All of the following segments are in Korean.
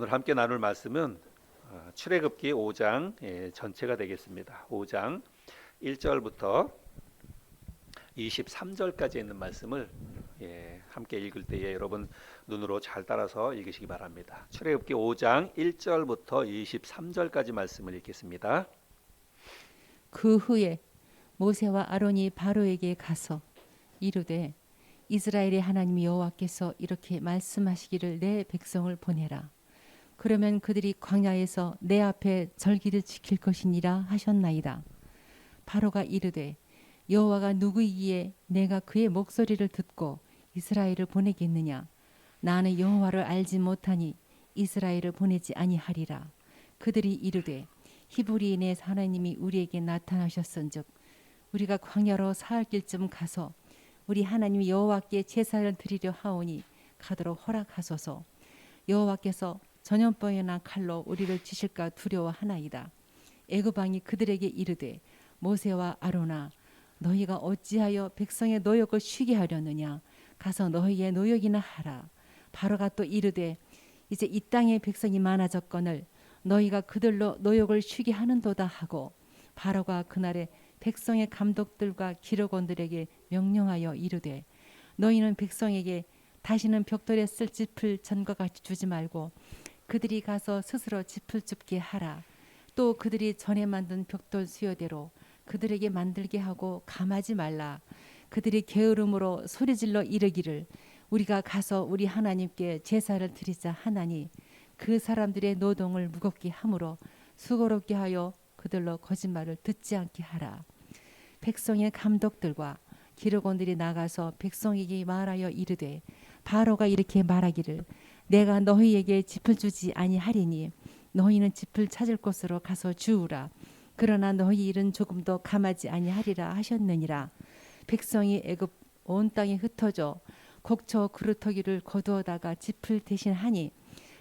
오늘 함께 나눌 말씀은 출애굽기 5장 전체가 되겠습니다. 5장 1절부터 23절까지 있는 말씀을 함께 읽을 때에 여러분 눈으로 잘 따라서 읽으시기 바랍니다. 출애굽기 5장 1절부터 23절까지 말씀을 읽겠습니다. 그 후에 모세와 아론이 바로에게 가서 이르되 이스라엘의 하나님 여호와께서 이렇게 말씀하시기를 내 백성을 보내라. 그러면 그들이 광야에서 내 앞에 절기를 지킬 것이니라 하셨나이다. 바로가 이르되 여호와가 누구이기에 내가 그의 목소리를 듣고 이스라엘을 보내겠느냐. 나는 여호와를 알지 못하니 이스라엘을 보내지 아니하리라. 그들이 이르되 히브리인의 하나님이 우리에게 나타나셨은즉 우리가 광야로 사흘 길쯤 가서 우리 하나님 여호와께 제사를 드리려 하오니 가도록 허락하소서. 여호와께서 전염병이나 칼로 우리를 치실까 두려워하나이다. 애굽 왕이 그들에게 이르되 모세와 아론아 너희가 어찌하여 백성의 노역을 쉬게 하려느냐. 가서 너희의 노역이나 하라. 바로가 또 이르되 이제 이 땅에 백성이 많아졌거늘 너희가 그들로 노역을 쉬게 하는도다 하고 바로가 그날에 백성의 감독들과 기록원들에게 명령하여 이르되 너희는 백성에게 다시는 벽돌에 쓸 짚을 전과 같이 주지 말고 그들이 가서 스스로 짚을 줍게 하라. 또 그들이 전에 만든 벽돌 수요대로 그들에게 만들게 하고 감하지 말라. 그들이 게으름으로 소리질러 이르기를 우리가 가서 우리 하나님께 제사를 드리자 하나니 그 사람들의 노동을 무겁게 함으로 수고롭게 하여 그들로 거짓말을 듣지 않게 하라. 백성의 감독들과 기록원들이 나가서 백성에게 말하여 이르되 바로가 이렇게 말하기를 내가 너희에게 짚을 주지 아니하리니 너희는 짚을 찾을 곳으로 가서 주우라. 그러나 너희 일은 조금도 감하지 아니하리라 하셨느니라. 백성이 애굽 온 땅에 흩어져 곡초 그루터기를 거두어다가 짚을 대신하니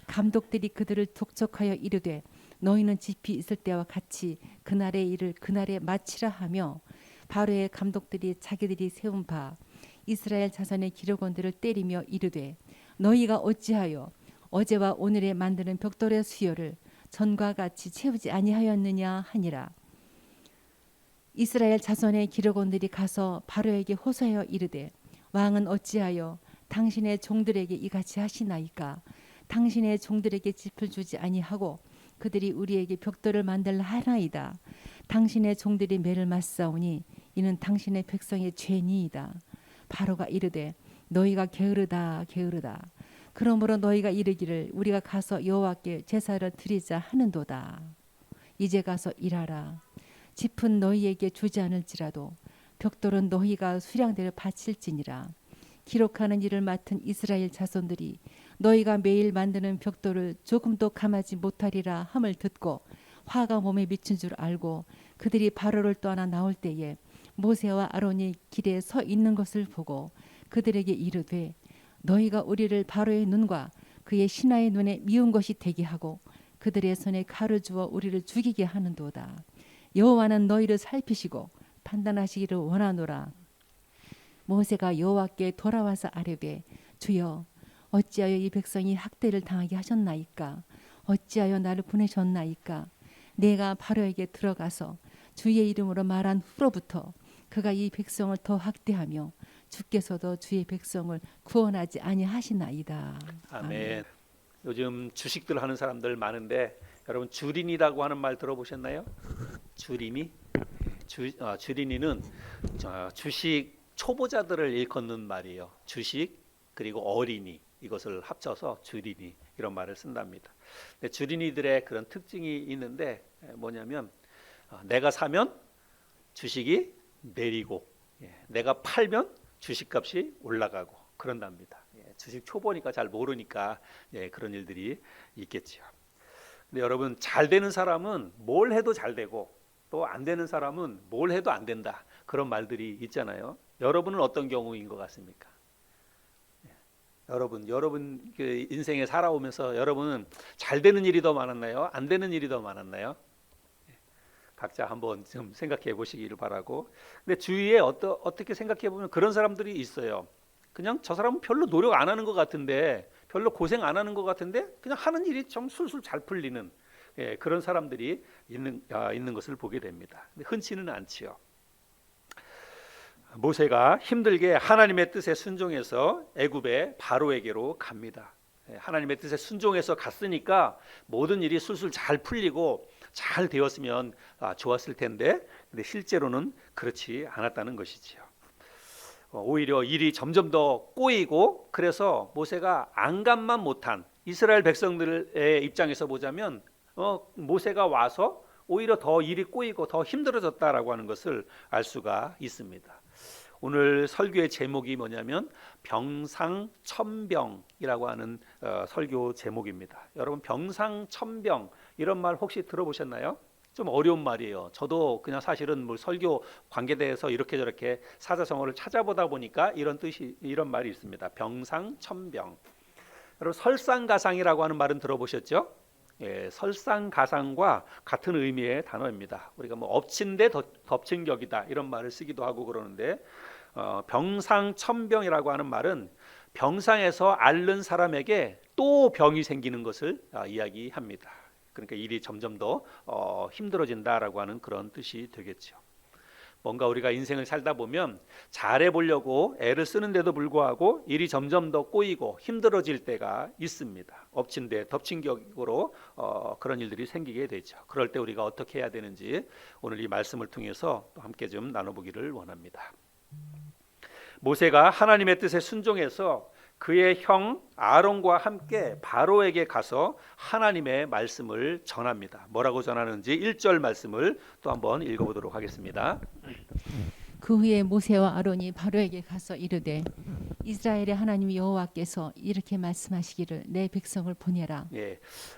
감독들이 그들을 독촉하여 이르되 너희는 짚이 있을 때와 같이 그날의 일을 그날에 마치라 하며 바로의 감독들이 자기들이 세운 바 이스라엘 자손의 기록원들을 때리며 이르되 너희가 어찌하여 어제와 오늘에 만드는 벽돌의 수요를 전과 같이 채우지 아니하였느냐 하니라. 이스라엘 자손의 기록원들이 가서 바로에게 호소하여 이르되 왕은 어찌하여 당신의 종들에게 이같이 하시나이까. 당신의 종들에게 짚을 주지 아니하고 그들이 우리에게 벽돌을 만들라 하나이다. 당신의 종들이 매를 맞사오니 이는 당신의 백성의 죄니이다. 바로가 이르되 너희가 게으르다 게으르다. 그러므로 너희가 이르기를 우리가 가서 여호와께 제사를 드리자 하는도다. 이제 가서 일하라. 짚은 너희에게 주지 않을지라도 벽돌은 너희가 수량대로 바칠지니라. 기록하는 일을 맡은 이스라엘 자손들이 너희가 매일 만드는 벽돌을 조금도 감하지 못하리라 함을 듣고 화가 몸에 미친 줄 알고 그들이 바로를 떠나 나올 때에 모세와 아론이 길에 서 있는 것을 보고 그들에게 이르되 너희가 우리를 바로의 눈과 그의 신하의 눈에 미운 것이 되게 하고 그들의 손에 칼을 주어 우리를 죽이게 하는도다. 여호와는 너희를 살피시고 판단하시기를 원하노라. 모세가 여호와께 돌아와서 아뢰되 주여 어찌하여 이 백성이 학대를 당하게 하셨나이까. 어찌하여 나를 보내셨나이까. 내가 바로에게 들어가서 주의 이름으로 말한 후로부터 그가 이 백성을 더 학대하며 주께서도 주의 백성을 구원하지 아니하시나이다. 아멘. 요즘 주식들 하는 사람들 많은데 여러분 주린이라고 하는 말 들어보셨나요? 주린이? 주린이는 주식 초보자들을 일컫는 말이에요. 주식 그리고 어린이 이것을 합쳐서 주린이 이런 말을 쓴답니다. 근데 주린이들의 그런 특징이 있는데 뭐냐면 내가 사면 주식이 내리고 내가 팔면 주식값이 올라가고 그런답니다. 주식 초보니까 잘 모르니까 그런 일들이 있겠죠. 근데 여러분 잘 되는 사람은 뭘 해도 잘 되고 또 안 되는 사람은 뭘 해도 안 된다. 그런 말들이 있잖아요. 여러분은 어떤 경우인 것 같습니까? 여러분 그 인생에 살아오면서 여러분은 잘 되는 일이 더 많았나요? 안 되는 일이 더 많았나요? 각자 한번 좀 생각해 보시기를 바라고. 근데 주위에 어떻게 생각해 보면 그런 사람들이 있어요. 그냥 저 사람은 별로 노력 안 하는 것 같은데 별로 고생 안 하는 것 같은데 그냥 하는 일이 좀 술술 잘 풀리는 그런 사람들이 있는 것을 보게 됩니다. 근데 흔치는 않지요. 모세가 힘들게 하나님의 뜻에 순종해서 애굽의 바로에게로 갑니다. 하나님의 뜻에 순종해서 갔으니까 모든 일이 술술 잘 풀리고 잘 되었으면 좋았을 텐데, 근데 실제로는 그렇지 않았다는 것이지요. 오히려 일이 점점 더 꼬이고, 그래서 모세가 안간만 못한 이스라엘 백성들의 입장에서 보자면 모세가 와서 오히려 더 일이 꼬이고 더 힘들어졌다라고 하는 것을 알 수가 있습니다. 오늘 설교의 제목이 뭐냐면 병상천병이라고 하는 설교 제목입니다. 여러분, 병상천병 이런 말 혹시 들어보셨나요? 좀 어려운 말이에요. 저도 그냥 사실은 뭐 설교 관계대에서 이렇게 저렇게 사자성어를 찾아보다 보니까 이런 말이 있습니다. 병상천병. 여러분, 설상가상이라고 하는 말은 들어보셨죠? 설상가상과 같은 의미의 단어입니다. 우리가 뭐 엎친 데 덮친 격이다 이런 말을 쓰기도 하고 그러는데, 병상천병이라고 하는 말은 병상에서 앓는 사람에게 또 병이 생기는 것을 이야기합니다. 그러니까 일이 점점 더 힘들어진다라고 하는 그런 뜻이 되겠죠. 뭔가 우리가 인생을 살다 보면 잘해보려고 애를 쓰는데도 불구하고 일이 점점 더 꼬이고 힘들어질 때가 있습니다. 엎친 데 덮친 격으로 그런 일들이 생기게 되죠. 그럴 때 우리가 어떻게 해야 되는지 오늘 이 말씀을 통해서 또 함께 좀 나눠보기를 원합니다. 모세가 하나님의 뜻에 순종해서 그의 형 아론과 함께 바로에게 가서 하나님의 말씀을 전합니다. 뭐라고 전하는지 1절 말씀을 또 한번 읽어보도록 하겠습니다. 그 후에 모세와 아론이 바로에게 가서 이르되 이스라엘의 하나님 여호와께서 이렇게 말씀하시기를 내 백성을 보내라.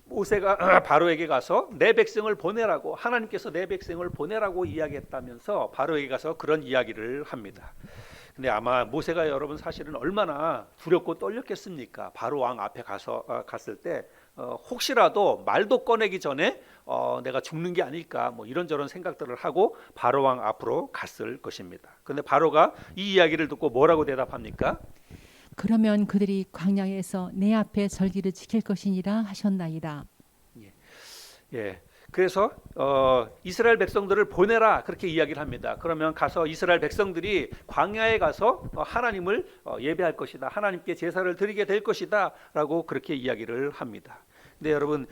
모세가 바로에게 가서 내 백성을 보내라고, 하나님께서 내 백성을 보내라고 이야기했다면서 바로에게 가서 그런 이야기를 합니다. 근데 아마 모세가 여러분 사실은 얼마나 두렵고 떨렸겠습니까? 바로 왕 앞에 갔을 때 혹시라도 말도 꺼내기 전에 내가 죽는 게 아닐까 뭐 이런저런 생각들을 하고 바로 왕 앞으로 갔을 것입니다. 근데 바로가 이 이야기를 듣고 뭐라고 대답합니까? 그러면 그들이 광야에서 내 앞에 절기를 지킬 것이니라 하셨나이다. 그래서 이스라엘 백성들을 보내라 그렇게 이야기를 합니다. 그러면 가서 이스라엘 백성들이 광야에 가서 하나님을 예배할 것이다, 하나님께 제사를 드리게 될 것이다 라고 그렇게 이야기를 합니다. 근데 여러분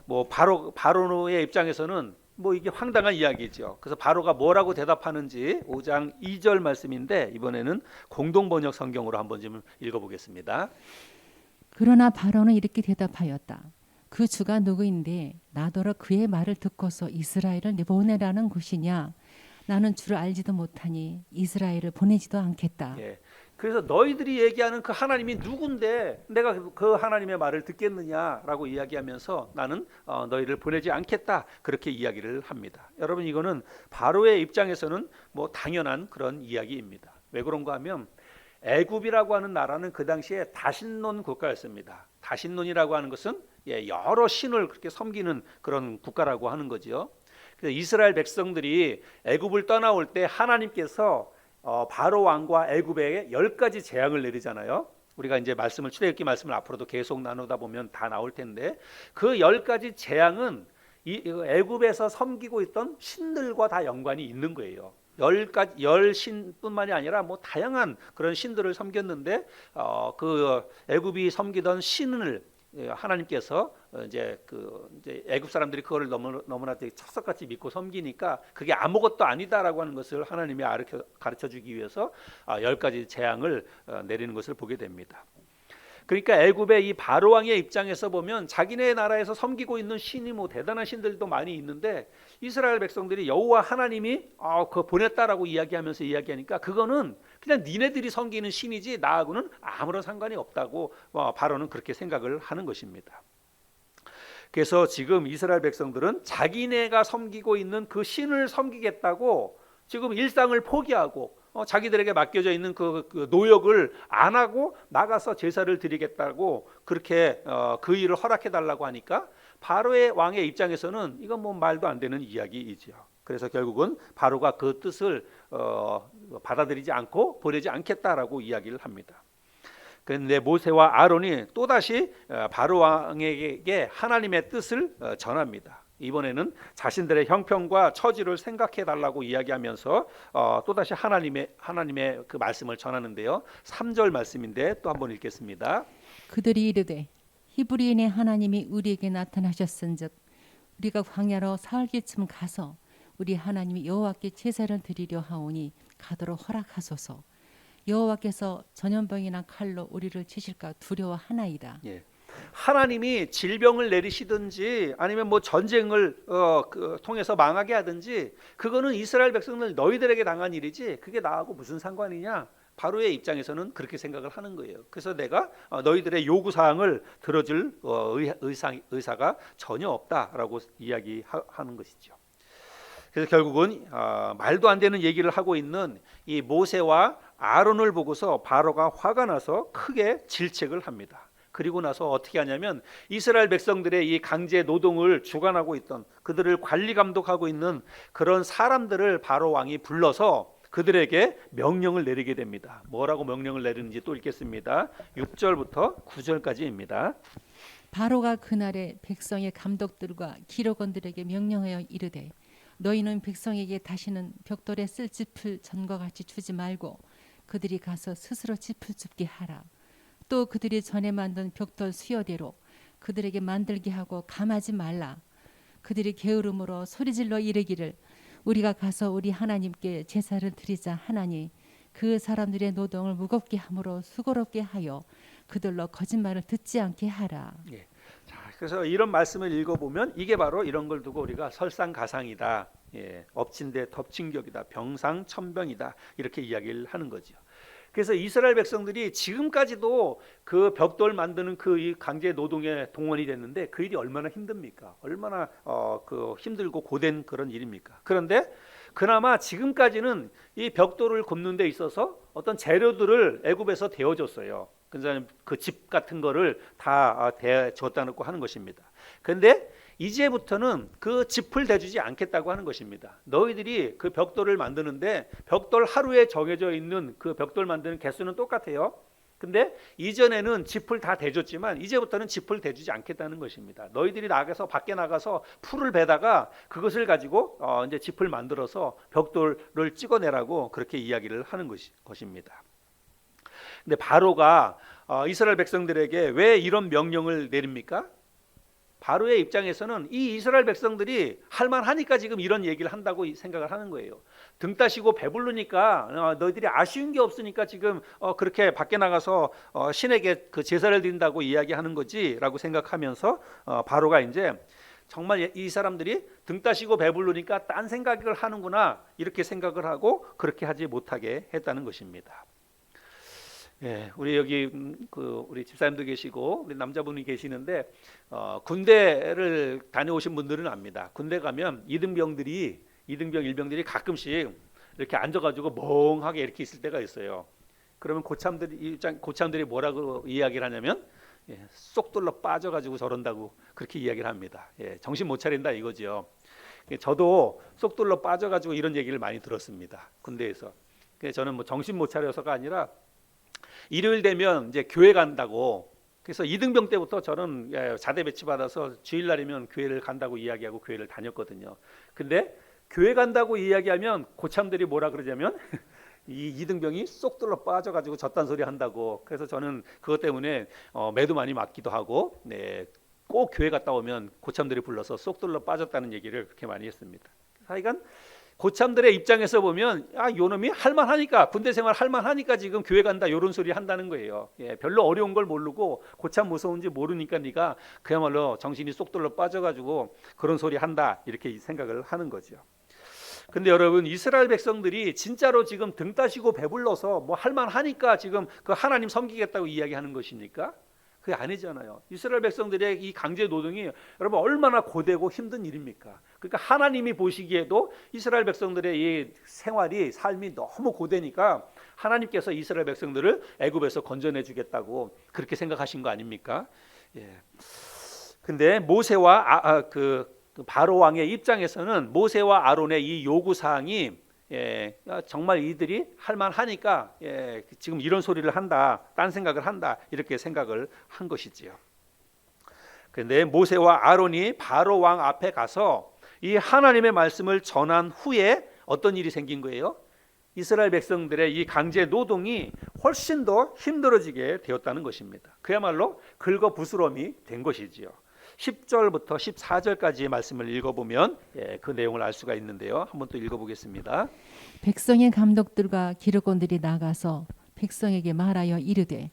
뭐 바로의 입장에서는 뭐 이게 황당한 이야기죠. 그래서 바로가 뭐라고 대답하는지 5장 2절 말씀인데, 이번에는 공동번역 성경으로 한번 좀 읽어보겠습니다. 그러나 바로는 이렇게 대답하였다. 그 주가 누구인데 나더러 그의 말을 듣고서 이스라엘을 내보내라는 것이냐? 나는 주를 알지도 못하니 이스라엘을 보내지도 않겠다. 그래서 너희들이 얘기하는 그 하나님이 누군데 내가 그 하나님의 말을 듣겠느냐라고 이야기하면서 나는 너희를 보내지 않겠다 그렇게 이야기를 합니다. 여러분, 이거는 바로의 입장에서는 뭐 당연한 그런 이야기입니다. 왜 그런가 하면 애굽이라고 하는 나라는 그 당시에 다신론 국가였습니다. 다신론이라고 하는 것은 여러 신을 그렇게 섬기는 그런 국가라고 하는 거죠. 그래서 이스라엘 백성들이 애굽을 떠나올 때 하나님께서 바로 왕과 애굽에 10가지 재앙을 내리잖아요. 우리가 이제 출애굽기 말씀을 앞으로도 계속 나누다 보면 다 나올 텐데, 그 10가지 재앙은 이 애굽에서 섬기고 있던 신들과 다 연관이 있는 거예요. 10신뿐만이 아니라 뭐 다양한 그런 신들을 섬겼는데 그 애굽이 섬기던 신을 하나님께서 이제 애굽 사람들이 그거를 너무나 척석같이 믿고 섬기니까 그게 아무것도 아니다라고 하는 것을 하나님이 가르쳐 주기 위해서 10가지 재앙을 내리는 것을 보게 됩니다. 그러니까 애굽의 이 바로 왕의 입장에서 보면 자기네 나라에서 섬기고 있는 신이 뭐 대단한 신들도 많이 있는데, 이스라엘 백성들이 여호와 하나님이 그거 보냈다라고 이야기하니까 그거는 그냥 니네들이 섬기는 신이지 나하고는 아무런 상관이 없다고 바로는 그렇게 생각을 하는 것입니다. 그래서 지금 이스라엘 백성들은 자기네가 섬기고 있는 그 신을 섬기겠다고 지금 일상을 포기하고 자기들에게 맡겨져 있는 그 노역을 안 하고 나가서 제사를 드리겠다고 그렇게 그 일을 허락해 달라고 하니까 바로의 왕의 입장에서는 이건 뭐 말도 안 되는 이야기이죠. 그래서 결국은 바로가 그 뜻을 받아들이지 않고 보내지 않겠다라고 이야기를 합니다. 그런데 모세와 아론이 또다시 바로 왕에게 하나님의 뜻을 전합니다. 이번에는 자신들의 형편과 처지를 생각해 달라고 이야기하면서 또다시 하나님의 그 말씀을 전하는데요. 3절 말씀인데 또 한번 읽겠습니다. 그들이 이르되 히브리인의 하나님이 우리에게 나타나셨은즉 우리가 광야로 사흘기쯤 가서 우리 하나님이 여호와께 제사를 드리려 하오니 가도록 허락하소서. 여호와께서 전염병이나 칼로 우리를 치실까 두려워하나이다. 예. 하나님이 질병을 내리시든지 아니면 뭐 전쟁을 통해서 망하게 하든지 그거는 이스라엘 백성들 너희들에게 당한 일이지 그게 나하고 무슨 상관이냐? 바로의 입장에서는 그렇게 생각을 하는 거예요. 그래서 내가 너희들의 요구 사항을 들어줄 의사가 전혀 없다라고 이야기하는 것이죠. 그래서 결국은 말도 안 되는 얘기를 하고 있는 이 모세와 아론을 보고서 바로가 화가 나서 크게 질책을 합니다. 그리고 나서 어떻게 하냐면 이스라엘 백성들의 이 강제 노동을 주관하고 있던 그들을 관리 감독하고 있는 그런 사람들을 바로 왕이 불러서 그들에게 명령을 내리게 됩니다. 뭐라고 명령을 내리는지 또 읽겠습니다. 6절부터 9절까지입니다. 바로가 그날에 백성의 감독들과 기록원들에게 명령하여 이르되 너희는 백성에게 다시는 벽돌에 쓸 짚을 전과 같이 주지 말고 그들이 가서 스스로 짚을 줍게 하라. 또 그들이 전에 만든 벽돌 수여대로 그들에게 만들게 하고 감하지 말라. 그들이 게으름으로 소리질러 이르기를 우리가 가서 우리 하나님께 제사를 드리자 하나니 그 사람들의 노동을 무겁게 함으로 수고롭게 하여 그들로 거짓말을 듣지 않게 하라. 예. 자, 그래서 이런 말씀을 읽어보면 이게 바로 이런 걸 두고 우리가 설상가상이다, 엎친 데 덮친 격이다, 병상천병이다 이렇게 이야기를 하는 거죠. 그래서 이스라엘 백성들이 지금까지도 그 벽돌 만드는 그 이 강제 노동에 동원이 됐는데 그 일이 얼마나 힘듭니까? 얼마나 그 힘들고 고된 그런 일입니까? 그런데 그나마 지금까지는 이 벽돌을 굽는 데 있어서 어떤 재료들을 애굽에서 대어줬어요. 그래서 그 집 같은 거를 다 대줬다 놓고 하는 것입니다. 그런데 이제부터는 그 짚을 대주지 않겠다고 하는 것입니다. 너희들이 그 벽돌을 만드는데 벽돌 하루에 정해져 있는 그 벽돌 만드는 개수는 똑같아요. 근데 이전에는 짚을 다 대줬지만 이제부터는 짚을 대주지 않겠다는 것입니다. 너희들이 밖에 나가서 풀을 베다가 그것을 가지고 이제 짚을 만들어서 벽돌을 찍어내라고 그렇게 이야기를 하는 것입니다. 근데 바로가 이스라엘 백성들에게 왜 이런 명령을 내립니까? 바로의 입장에서는 이 이스라엘 백성들이 할만하니까 지금 이런 얘기를 한다고 생각을 하는 거예요. 등 따시고 배부르니까 너희들이 아쉬운 게 없으니까 지금 그렇게 밖에 나가서 신에게 그 제사를 드린다고 이야기하는 거지라고 생각하면서 바로가 이제 정말 이 사람들이 등 따시고 배부르니까 딴 생각을 하는구나 이렇게 생각을 하고 그렇게 하지 못하게 했다는 것입니다. 예, 우리 여기 우리 집사님도 계시고 우리 남자분이 계시는데 군대를 다녀오신 분들은 압니다. 군대 가면 이등병, 일병들이 가끔씩 이렇게 앉아가지고 멍하게 이렇게 있을 때가 있어요. 그러면 고참들이 뭐라고 이야기를 하냐면 쏙 둘러 빠져가지고 저런다고 그렇게 이야기를 합니다. 정신 못 차린다 이거죠. 저도 쏙 둘러 빠져가지고 이런 얘기를 많이 들었습니다. 군대에서. 저는 뭐 정신 못 차려서가 아니라 일요일 되면 이제 교회 간다고. 그래서 이등병 때부터 저는 자대 배치 받아서 주일날이면 교회를 간다고 이야기하고 교회를 다녔거든요. 근데 교회 간다고 이야기하면 고참들이 뭐라 그러냐면 이 이등병이 쏙 들러 빠져가지고 저딴 소리 한다고. 그래서 저는 그것 때문에 매도 많이 맞기도 하고, 꼭 교회 갔다 오면 고참들이 불러서 쏙 들러 빠졌다는 얘기를 그렇게 많이 했습니다. 하여간 고참들의 입장에서 보면 요놈이 할만하니까 군대 생활 할만하니까 지금 교회 간다 이런 소리 한다는 거예요. 별로 어려운 걸 모르고 고참 무서운지 모르니까 네가 그야말로 정신이 쏙 들러 빠져가지고 그런 소리 한다 이렇게 생각을 하는 거죠. 근데 여러분 이스라엘 백성들이 진짜로 지금 등 따시고 배불러서 뭐 할만하니까 지금 그 하나님 섬기겠다고 이야기하는 것입니까? 그게 아니잖아요. 이스라엘 백성들의 이 강제 노동이 여러분 얼마나 고되고 힘든 일입니까? 그러니까 하나님이 보시기에도 이스라엘 백성들의 이 삶이 너무 고되니까 하나님께서 이스라엘 백성들을 애굽에서 건져내 주겠다고 그렇게 생각하신 거 아닙니까? 근데 모세와 그 바로 왕의 입장에서는 모세와 아론의 이 요구 사항이 정말 이들이 할만하니까 지금 이런 소리를 한다, 딴 생각을 한다 이렇게 생각을 한 것이지요. 그런데 모세와 아론이 바로 왕 앞에 가서 이 하나님의 말씀을 전한 후에 어떤 일이 생긴 거예요? 이스라엘 백성들의 이 강제 노동이 훨씬 더 힘들어지게 되었다는 것입니다. 그야말로 긁어부스럼이 된 것이지요. 10절부터 14절까지의 말씀을 읽어보면 그 내용을 알 수가 있는데요. 한번 또 읽어보겠습니다. 백성의 감독들과 기록원들이 나가서 백성에게 말하여 이르되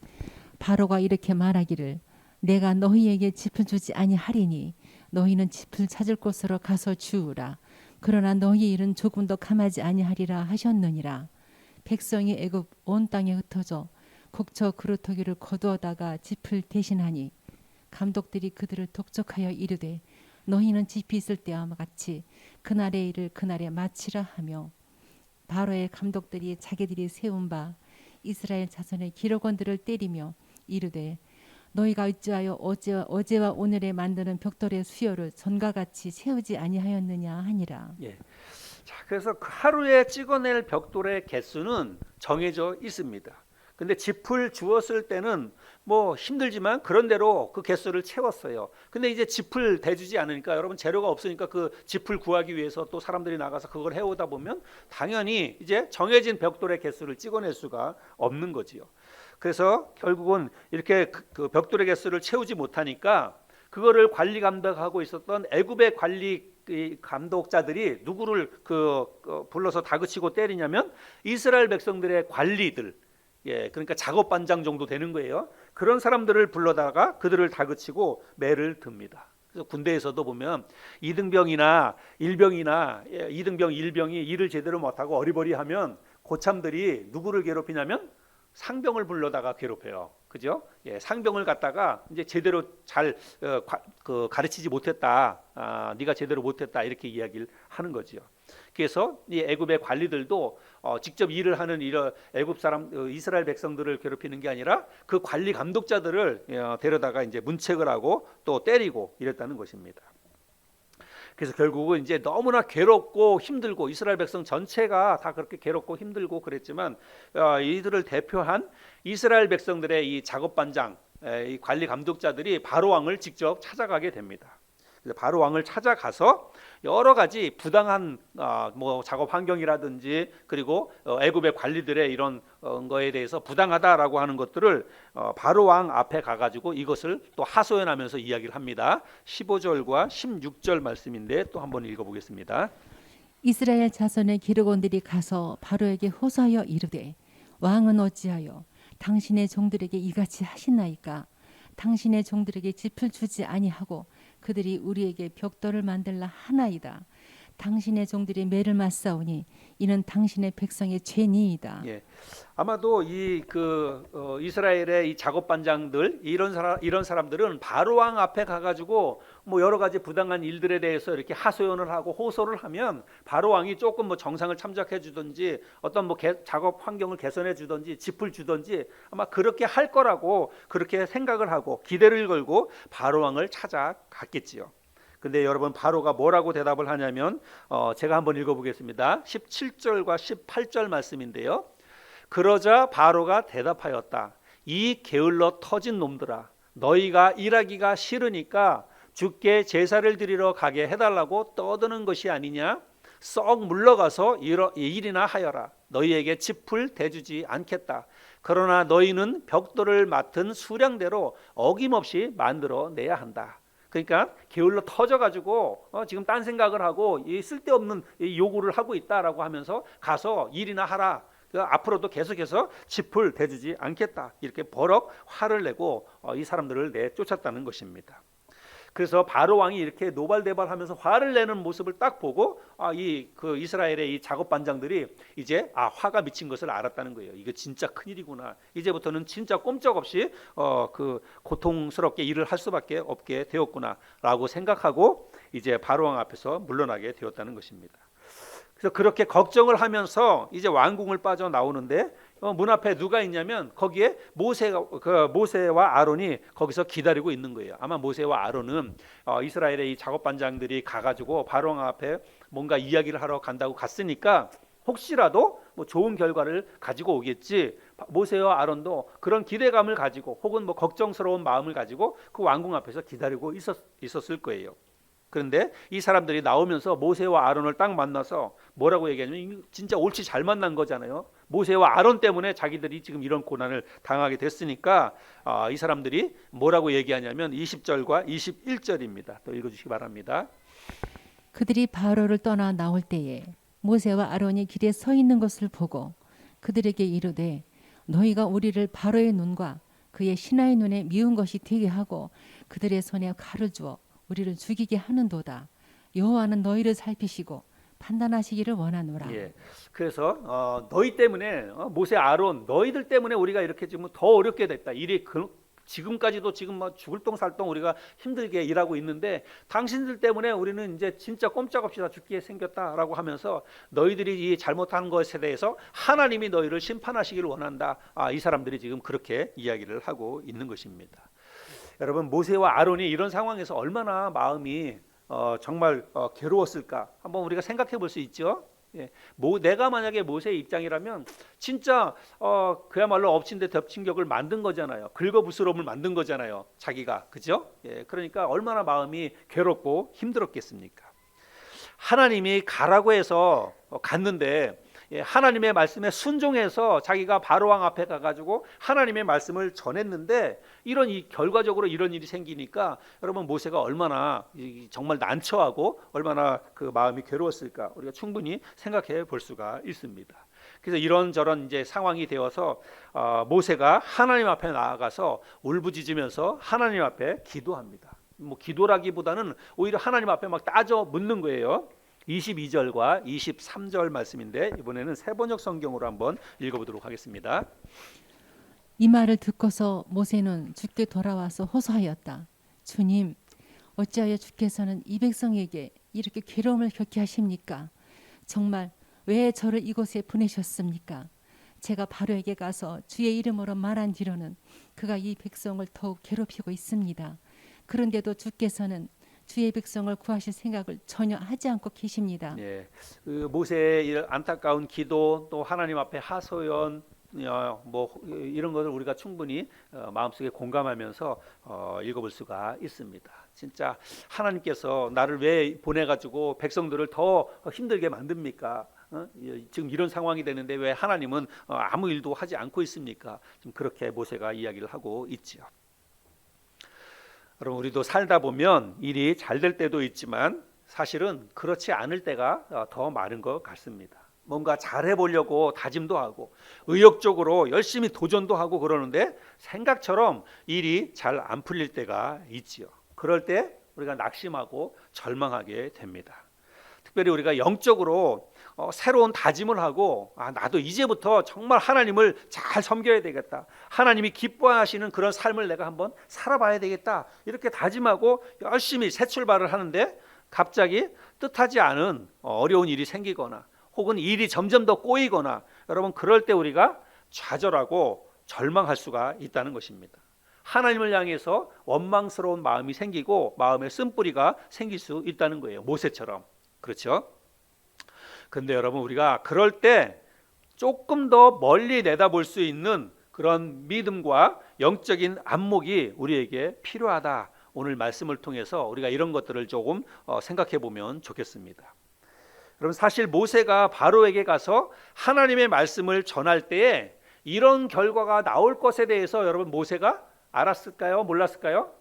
바로가 이렇게 말하기를 내가 너희에게 짚을 주지 아니하리니 너희는 짚을 찾을 곳으로 가서 주우라. 그러나 너희 일은 조금도 감하지 아니하리라 하셨느니라. 백성이 애굽 온 땅에 흩어져 곡쳐 그루터기를 거두어다가 짚을 대신하니 감독들이 그들을 독촉하여 이르되 너희는 짚이 있을 때와 같이 그날의 일을 그날에 마치라 하며 바로의 감독들이 자기들이 세운 바 이스라엘 자손의 기록원들을 때리며 이르되 너희가 어찌하여 어제와 오늘에 만드는 벽돌의 수요를 전과 같이 세우지 아니하였느냐 하니라. 자, 그래서 그 하루에 찍어낼 벽돌의 개수는 정해져 있습니다. 근데 짚을 주었을 때는 뭐 힘들지만 그런대로 그 개수를 채웠어요. 근데 이제 짚을 대주지 않으니까 여러분 재료가 없으니까 그 짚을 구하기 위해서 또 사람들이 나가서 그걸 해오다 보면 당연히 이제 정해진 벽돌의 개수를 찍어낼 수가 없는 거지요. 그래서 결국은 이렇게 그 벽돌의 개수를 채우지 못하니까 그거를 관리 감독하고 있었던 애굽의 관리 감독자들이 누구를 불러서 다그치고 때리냐면 이스라엘 백성들의 관리들, 그러니까 작업반장 정도 되는 거예요. 그런 사람들을 불러다가 그들을 다그치고 매를 듭니다. 그래서 군대에서도 보면 이등병이나 일병이나 이등병 일병이 일을 제대로 못하고 어리버리하면 고참들이 누구를 괴롭히냐면 상병을 불러다가 괴롭혀요. 그죠? 상병을 갖다가 이제 제대로 잘 가르치지 못했다. 네가 제대로 못했다. 이렇게 이야기를 하는 거지요. 그래서 이 애굽의 관리들도 직접 일을 하는 이런 애굽 사람 이스라엘 백성들을 괴롭히는 게 아니라 그 관리 감독자들을 데려다가 이제 문책을 하고 또 때리고 이랬다는 것입니다. 그래서 결국은 이제 너무나 괴롭고 힘들고 이스라엘 백성 전체가 다 그렇게 괴롭고 힘들고 그랬지만 이들을 대표한 이스라엘 백성들의 이 작업반장, 이 관리 감독자들이 바로 왕을 직접 찾아가게 됩니다. 그래서 바로 왕을 찾아가서 여러 가지 부당한 뭐 작업 환경이라든지 그리고 애굽의 관리들의 이런 거에 대해서 부당하다라고 하는 것들을 바로 왕 앞에 가가지고 이것을 또 하소연하면서 이야기를 합니다. 15절과 16절 말씀인데 또 한번 읽어보겠습니다. 이스라엘 자손의 기록원들이 가서 바로에게 호소하여 이르되 왕은 어찌하여 당신의 종들에게 이같이 하시나이까? 당신의 종들에게 짚을 주지 아니하고 그들이 우리에게 벽돌을 만들라 하나이다. 당신의 종들이 매를 맞사오니 이는 당신의 백성의 죄니이다. 아마도 이 이스라엘의 이 작업반장들 이런 사람들은 바로 왕 앞에 가가지고 뭐 여러 가지 부당한 일들에 대해서 이렇게 하소연을 하고 호소를 하면 바로 왕이 조금 뭐 정상을 참작해 주든지 어떤 뭐 작업 환경을 개선해 주든지 짚을 주든지 아마 그렇게 할 거라고 그렇게 생각을 하고 기대를 걸고 바로 왕을 찾아갔겠지요. 근데 여러분 바로가 뭐라고 대답을 하냐면 제가 한번 읽어보겠습니다. 17절과 18절 말씀인데요. 그러자 바로가 대답하였다. 이 게을러 터진 놈들아, 너희가 일하기가 싫으니까 주께 제사를 드리러 가게 해달라고 떠드는 것이 아니냐? 썩 물러가서 일이나 하여라. 너희에게 짚을 대주지 않겠다. 그러나 너희는 벽돌을 맡은 수량대로 어김없이 만들어내야 한다. 그러니까 게을러 터져가지고 지금 딴 생각을 하고 이 쓸데없는 요구를 하고 있다라고 하면서 가서 일이나 하라. 앞으로도 계속해서 짚을 대주지 않겠다. 이렇게 버럭 화를 내고 이 사람들을 내쫓았다는 것입니다. 그래서 바로 왕이 이렇게 노발대발하면서 화를 내는 모습을 딱 보고 이스라엘의 이 작업반장들이 이제 화가 미친 것을 알았다는 거예요. 이거 진짜 큰일이구나. 이제부터는 진짜 꼼짝없이 고통스럽게 일을 할 수밖에 없게 되었구나라고 생각하고 이제 바로 왕 앞에서 물러나게 되었다는 것입니다. 그래서 그렇게 걱정을 하면서 이제 왕궁을 빠져나오는데 문 앞에 누가 있냐면 거기에 모세와 아론이 거기서 기다리고 있는 거예요. 아마 모세와 아론은 이스라엘의 이 작업반장들이 가가지고 바로 왕 앞에 뭔가 이야기를 하러 간다고 갔으니까 혹시라도 뭐 좋은 결과를 가지고 오겠지. 모세와 아론도 그런 기대감을 가지고 혹은 뭐 걱정스러운 마음을 가지고 그 왕궁 앞에서 기다리고 있었을 거예요. 그런데 이 사람들이 나오면서 모세와 아론을 딱 만나서 뭐라고 얘기하냐면 진짜 옳지 잘 만난 거잖아요. 모세와 아론 때문에 자기들이 지금 이런 고난을 당하게 됐으니까 이 사람들이 뭐라고 얘기하냐면 20절과 21절입니다. 또 읽어주시기 바랍니다. 그들이 바로를 떠나 나올 때에 모세와 아론이 길에 서 있는 것을 보고 그들에게 이르되 너희가 우리를 바로의 눈과 그의 신하의 눈에 미운 것이 되게 하고 그들의 손에 칼을 주어 우리를 죽이게 하는도다. 여호와는 너희를 살피시고 판단하시기를 원하노라. 예. 그래서 너희 때문에 모세 아론 너희들 때문에 우리가 이렇게 지금 더 어렵게 됐다. 일이 지금까지도 지금 뭐 죽을 똥살똥 우리가 힘들게 일하고 있는데 당신들 때문에 우리는 이제 진짜 꼼짝없이 다 죽게 생겼다라고 하면서 너희들이 이 잘못한 것에 대해서 하나님이 너희를 심판하시기를 원한다. 이 사람들이 지금 그렇게 이야기를 하고 있는 것입니다. 여러분 모세와 아론이 이런 상황에서 얼마나 마음이 정말 괴로웠을까 한번 우리가 생각해 볼 수 있죠. 예. 내가 만약에 모세의 입장이라면 진짜 그야말로 엎친 데 덮친 격을 만든 거잖아요. 긁어부스럼을 만든 거잖아요. 자기가 그죠? 예. 그러니까 얼마나 마음이 괴롭고 힘들었겠습니까? 하나님이 가라고 해서 갔는데 하나님의 말씀에 순종해서 자기가 바로왕 앞에 가가지고 하나님의 말씀을 전했는데 결과적으로 이런 일이 생기니까 여러분 모세가 얼마나 정말 난처하고 얼마나 그 마음이 괴로웠을까 우리가 충분히 생각해 볼 수가 있습니다. 그래서 이런저런 이제 상황이 되어서 모세가 하나님 앞에 나아가서 울부짖으면서 하나님 앞에 기도합니다. 뭐 기도라기보다는 오히려 하나님 앞에 막 따져 묻는 거예요. 22절과 23절 말씀인데 이번에는 세번역 성경으로 한번 읽어보도록 하겠습니다. 이 말을 듣고서 모세는 주께 돌아와서 호소하였다. 주님, 어찌하여 주께서는 이 백성에게 이렇게 괴로움을 겪게 하십니까? 정말 왜 저를 이곳에 보내셨습니까? 제가 바로에게 가서 주의 이름으로 말한 뒤로는 그가 이 백성을 더욱 괴롭히고 있습니다. 그런데도 주께서는 주의 백성을 구하실 생각을 전혀 하지 않고 계십니다. 예, 그 모세의 안타까운 기도 또 하나님 앞에 하소연 뭐 이런 것을 우리가 충분히 마음속에 공감하면서 읽어볼 수가 있습니다. 진짜 하나님께서 나를 왜 보내가지고 백성들을 더 힘들게 만듭니까? 지금 이런 상황이 되는데 왜 하나님은 아무 일도 하지 않고 있습니까? 좀 그렇게 모세가 이야기를 하고 있지요. 여러분 우리도 살다 보면 일이 잘 될 때도 있지만 사실은 그렇지 않을 때가 더 많은 것 같습니다. 뭔가 잘해보려고 다짐도 하고 의욕적으로 열심히 도전도 하고 그러는데 생각처럼 일이 잘 안 풀릴 때가 있지요. 그럴 때 우리가 낙심하고 절망하게 됩니다. 특별히 우리가 영적으로 새로운 다짐을 하고 나도 이제부터 정말 하나님을 잘 섬겨야 되겠다. 하나님이 기뻐하시는 그런 삶을 내가 한번 살아봐야 되겠다. 이렇게 다짐하고 열심히 새 출발을 하는데 갑자기 뜻하지 않은 어려운 일이 생기거나 혹은 일이 점점 더 꼬이거나 여러분 그럴 때 우리가 좌절하고 절망할 수가 있다는 것입니다. 하나님을 향해서 원망스러운 마음이 생기고 마음의 쓴뿌리가 생길 수 있다는 거예요. 모세처럼. 그렇죠? 근데 여러분 우리가 그럴 때 조금 더 멀리 내다볼 수 있는 그런 믿음과 영적인 안목이 우리에게 필요하다. 오늘 말씀을 통해서 우리가 이런 것들을 조금 생각해 보면 좋겠습니다. 여러분 사실 모세가 바로에게 가서 하나님의 말씀을 전할 때에 이런 결과가 나올 것에 대해서 여러분 모세가 알았을까요? 몰랐을까요?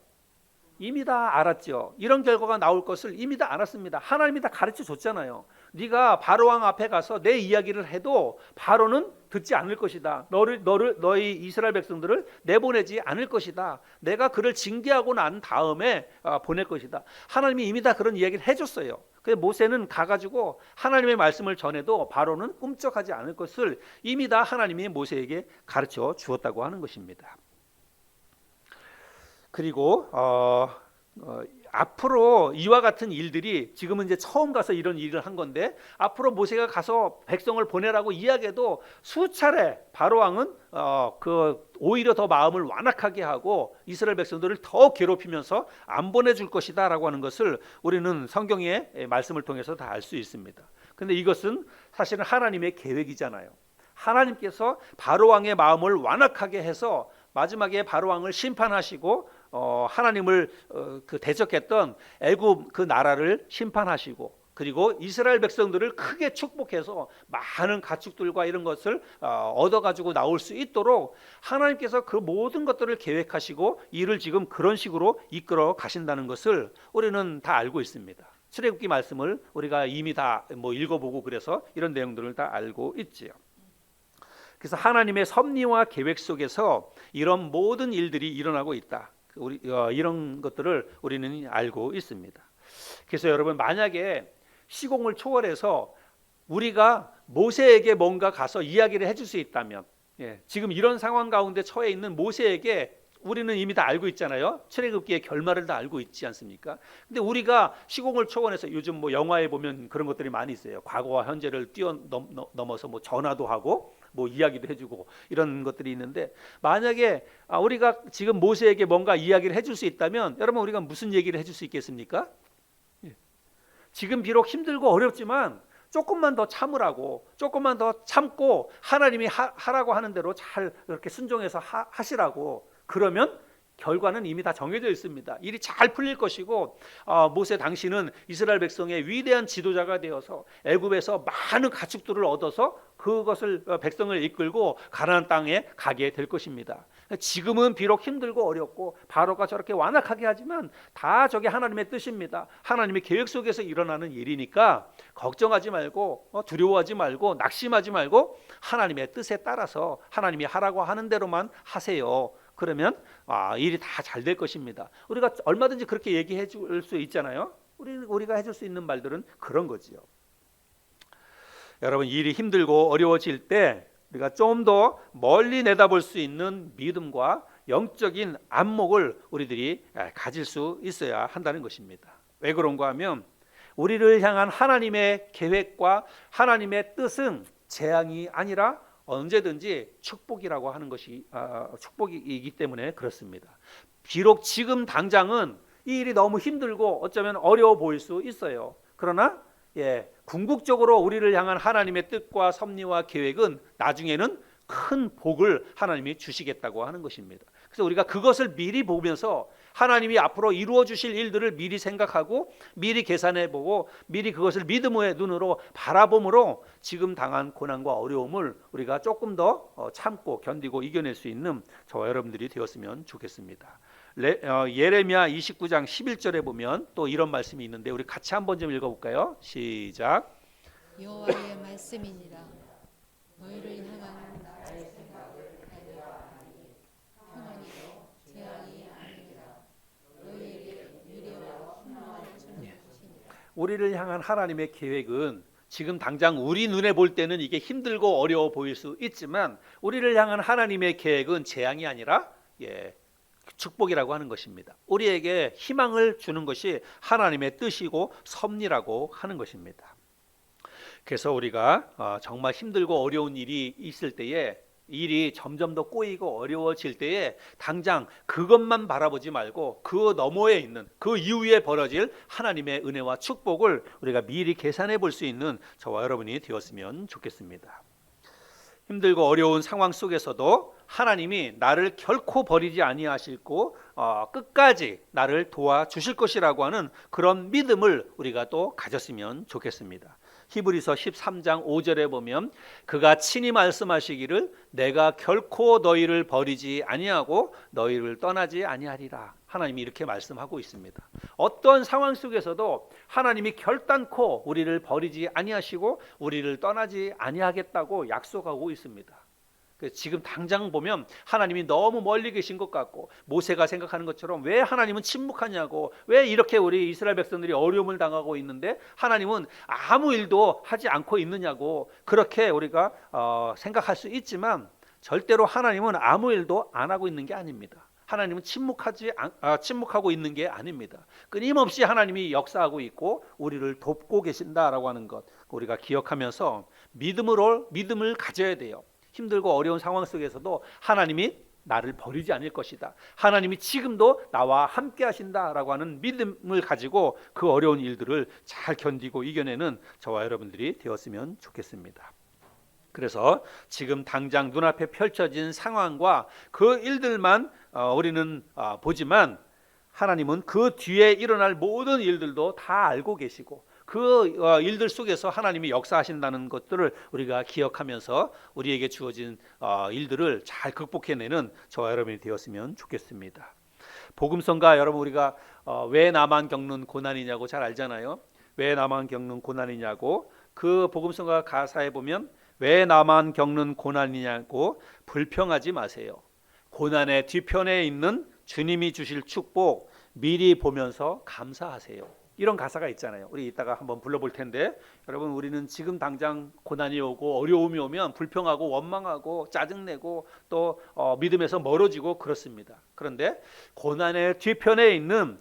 이미 다 알았죠. 이런 결과가 나올 것을 이미 다 알았습니다. 하나님이 다 가르쳐 줬잖아요. 네가 바로왕 앞에 가서 내 이야기를 해도 바로는 듣지 않을 것이다. 너희 이스라엘 백성들을 내보내지 않을 것이다. 내가 그를 징계하고 난 다음에 보낼 것이다. 하나님이 이미 다 그런 이야기를 해줬어요. 그래서 모세는 가가지고 하나님의 말씀을 전해도 바로는 꿈쩍하지 않을 것을 이미 다 하나님이 모세에게 가르쳐 주었다고 하는 것입니다. 그리고 앞으로 이와 같은 일들이 지금은 이제 처음 가서 이런 일을 한 건데 앞으로 모세가 가서 백성을 보내라고 이야기해도 수차례 바로왕은 오히려 더 마음을 완악하게 하고 이스라엘 백성들을 더 괴롭히면서 안 보내줄 것이다라고 하는 것을 우리는 성경의 말씀을 통해서 다 알 수 있습니다. 근데 이것은 사실은 하나님의 계획이잖아요. 하나님께서 바로왕의 마음을 완악하게 해서 마지막에 바로왕을 심판하시고 하나님을 대적했던 애굽 그 나라를 심판하시고, 그리고 이스라엘 백성들을 크게 축복해서 많은 가축들과 이런 것을 얻어가지고 나올 수 있도록 하나님께서 그 모든 것들을 계획하시고 일을 지금 그런 식으로 이끌어 가신다는 것을 우리는 다 알고 있습니다. 출애굽기 말씀을 우리가 이미 다 읽어보고 그래서 이런 내용들을 다 알고 있지요. 그래서 하나님의 섭리와 계획 속에서 이런 모든 일들이 일어나고 있다. 이런 것들을 우리는 알고 있습니다. 그래서 여러분, 만약에 시공을 초월해서 우리가 모세에게 뭔가 가서 이야기를 해줄 수 있다면, 지금 이런 상황 가운데 처해 있는 모세에게 우리는 이미 다 알고 있잖아요. 출애굽기의 결말을 다 알고 있지 않습니까? 근데 우리가 시공을 초월해서 요즘 영화에 보면 그런 것들이 많이 있어요. 과거와 현재를 뛰어넘어서 전화도 하고 이야기도 해주고 이런 것들이 있는데, 만약에 우리가 지금 모세에게 뭔가 이야기를 해줄 수 있다면 여러분, 우리가 무슨 얘기를 해줄 수 있겠습니까? 지금 비록 힘들고 어렵지만 조금만 더 참으라고, 조금만 더 참고 하나님이 하라고 하는 대로 잘 이렇게 순종해서 하시라고. 그러면 결과는 이미 다 정해져 있습니다. 일이 잘 풀릴 것이고, 모세 당신은 이스라엘 백성의 위대한 지도자가 되어서 애굽에서 많은 가축들을 얻어서 그것을 백성을 이끌고 가나안 땅에 가게 될 것입니다. 지금은 비록 힘들고 어렵고 바로가 저렇게 완악하게 하지만 다 저게 하나님의 뜻입니다. 하나님의 계획 속에서 일어나는 일이니까 걱정하지 말고 두려워하지 말고 낙심하지 말고 하나님의 뜻에 따라서 하나님이 하라고 하는 대로만 하세요. 그러면 일이 다 잘 될 것입니다. 우리가 얼마든지 그렇게 얘기해 줄 수 있잖아요. 우리가 해줄 수 있는 말들은 그런 거지요. 여러분, 일이 힘들고 어려워질 때 우리가 좀 더 멀리 내다볼 수 있는 믿음과 영적인 안목을 우리들이 가질 수 있어야 한다는 것입니다. 왜 그런가 하면 우리를 향한 하나님의 계획과 하나님의 뜻은 재앙이 아니라 언제든지 축복이라고 하는 것이 축복이기 때문에 그렇습니다. 비록 지금 당장은 이 일이 너무 힘들고 어쩌면 어려워 보일 수 있어요. 그러나 궁극적으로 우리를 향한 하나님의 뜻과 섭리와 계획은 나중에는 큰 복을 하나님이 주시겠다고 하는 것입니다. 그래서 우리가 그것을 미리 보면서 하나님이 앞으로 이루어 주실 일들을 미리 생각하고 미리 계산해 보고 미리 그것을 믿음의 눈으로 바라봄으로 지금 당한 고난과 어려움을 우리가 조금 더 참고 견디고 이겨낼 수 있는 저와 여러분들이 되었으면 좋겠습니다. 예레미야 29장 11절에 보면 또 이런 말씀이 있는데 우리 같이 한번 좀 읽어볼까요? 시작. 여호와의 말씀이니라. 너희를 향한 나의 생각을 알려하니 평안이요 재앙이 아니라 너희에게 미래와 희망을 주는 것이니라. 우리를 향한 하나님의 계획은 지금 당장 우리 눈에 볼 때는 이게 힘들고 어려워 보일 수 있지만 우리를 향한 하나님의 계획은 재앙이 아니라 축복이라고 하는 것입니다. 우리에게 희망을 주는 것이 하나님의 뜻이고 섭리라고 하는 것입니다. 그래서 우리가 정말 힘들고 어려운 일이 있을 때에, 일이 점점 더 꼬이고 어려워질 때에 당장 그것만 바라보지 말고 그 너머에 있는 그 이후에 벌어질 하나님의 은혜와 축복을 우리가 미리 계산해 볼 수 있는 저와 여러분이 되었으면 좋겠습니다. 힘들고 어려운 상황 속에서도 하나님이 나를 결코 버리지 아니하시고 끝까지 나를 도와주실 것이라고 하는 그런 믿음을 우리가 또 가졌으면 좋겠습니다. 히브리서 13장 5절에 보면 그가 친히 말씀하시기를 내가 결코 너희를 버리지 아니하고 너희를 떠나지 아니하리라. 하나님이 이렇게 말씀하고 있습니다. 어떤 상황 속에서도 하나님이 결단코 우리를 버리지 아니하시고 우리를 떠나지 아니하겠다고 약속하고 있습니다. 지금 당장 보면 하나님이 너무 멀리 계신 것 같고 모세가 생각하는 것처럼 왜 하나님은 침묵하냐고, 왜 이렇게 우리 이스라엘 백성들이 어려움을 당하고 있는데 하나님은 아무 일도 하지 않고 있느냐고 그렇게 우리가 생각할 수 있지만 절대로 하나님은 아무 일도 안 하고 있는 게 아닙니다. 하나님은 침묵하고 있는 게 아닙니다. 끊임없이 하나님이 역사하고 있고 우리를 돕고 계신다라고 하는 것 우리가 기억하면서 믿음을 가져야 돼요. 힘들고 어려운 상황 속에서도 하나님이 나를 버리지 않을 것이다. 하나님이 지금도 나와 함께 하신다라고 하는 믿음을 가지고 그 어려운 일들을 잘 견디고 이겨내는 저와 여러분들이 되었으면 좋겠습니다. 그래서 지금 당장 눈앞에 펼쳐진 상황과 그 일들만 우리는 보지만 하나님은 그 뒤에 일어날 모든 일들도 다 알고 계시고 그 일들 속에서 하나님이 역사하신다는 것들을 우리가 기억하면서 우리에게 주어진 일들을 잘 극복해내는 저와 여러분이 되었으면 좋겠습니다. 복음성가 여러분, 우리가 왜 나만 겪는 고난이냐고 잘 알잖아요. 왜 나만 겪는 고난이냐고. 그 복음성가 가사에 보면 왜 나만 겪는 고난이냐고 불평하지 마세요. 고난의 뒤편에 있는 주님이 주실 축복 미리 보면서 감사하세요. 이런 가사가 있잖아요. 우리 이따가 한번 불러볼 텐데, 여러분, 우리는 지금 당장 고난이 오고 어려움이 오면 불평하고 원망하고 짜증내고 또 믿음에서 멀어지고 그렇습니다. 그런데 고난의 뒤편에 있는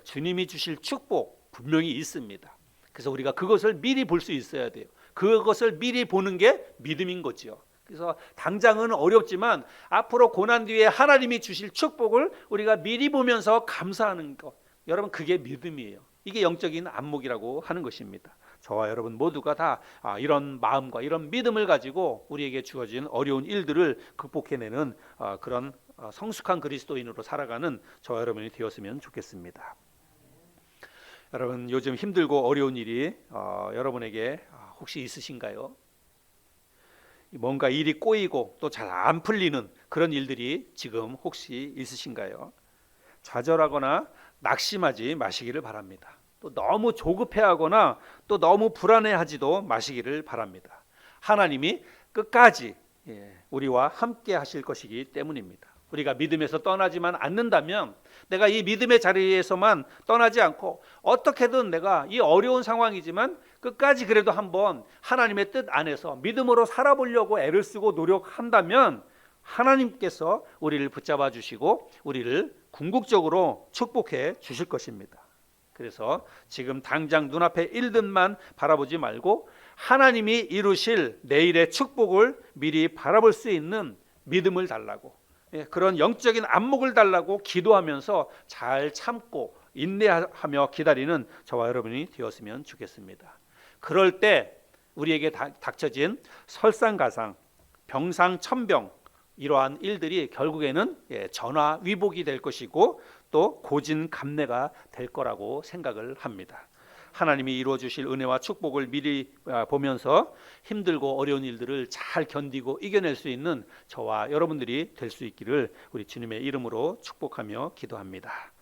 주님이 주실 축복 분명히 있습니다. 그래서 우리가 그것을 미리 볼 수 있어야 돼요. 그것을 미리 보는 게 믿음인 거지요. 그래서 당장은 어렵지만 앞으로 고난 뒤에 하나님이 주실 축복을 우리가 미리 보면서 감사하는 것, 여러분, 그게 믿음이에요. 이게 영적인 안목이라고 하는 것입니다. 저와 여러분 모두가 다 이런 마음과 이런 믿음을 가지고 우리에게 주어진 어려운 일들을 극복해내는 그런 성숙한 그리스도인으로 살아가는 저와 여러분이 되었으면 좋겠습니다. 여러분, 요즘 힘들고 어려운 일이 여러분에게 혹시 있으신가요? 뭔가 일이 꼬이고 또 잘 안 풀리는 그런 일들이 지금 혹시 있으신가요? 좌절하거나 낙심하지 마시기를 바랍니다. 또 너무 조급해하거나 또 너무 불안해하지도 마시기를 바랍니다. 하나님이 끝까지 우리와 함께 하실 것이기 때문입니다. 우리가 믿음에서 떠나지만 않는다면, 내가 이 믿음의 자리에서만 떠나지 않고 어떻게든 내가 이 어려운 상황이지만 끝까지 그래도 한번 하나님의 뜻 안에서 믿음으로 살아보려고 애를 쓰고 노력한다면 하나님께서 우리를 붙잡아 주시고 우리를 궁극적으로 축복해 주실 것입니다. 그래서 지금 당장 눈앞의 일들만 바라보지 말고 하나님이 이루실 내일의 축복을 미리 바라볼 수 있는 믿음을 달라고, 그런 영적인 안목을 달라고 기도하면서 잘 참고 인내하며 기다리는 저와 여러분이 되었으면 좋겠습니다. 그럴 때 우리에게 닥쳐진 설상가상, 병상천병, 이러한 일들이 결국에는 전화위복이 될 것이고 또 고진감래가 될 거라고 생각을 합니다. 하나님이 이루어 주실 은혜와 축복을 미리 보면서 힘들고 어려운 일들을 잘 견디고 이겨낼 수 있는 저와 여러분들이 될 수 있기를 우리 주님의 이름으로 축복하며 기도합니다.